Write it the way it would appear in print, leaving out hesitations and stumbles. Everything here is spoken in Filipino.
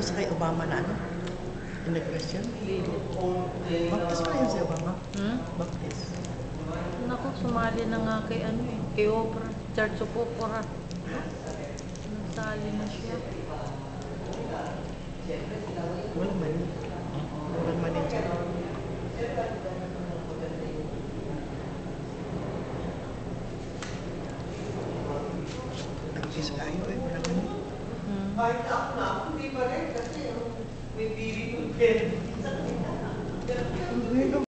sa kay Obama na ano? Inauguration? Baptist pa yun si Obama? Baptist. Naku, sumali na nga kay ano eh. Kay Oprah. Church of Oprah. Nasali na siya. Walang mani. Walang mani dyan. Nag-kiss tayo eh. Walang mani. Kahit ako na, hindi pa rin kasi may pili ng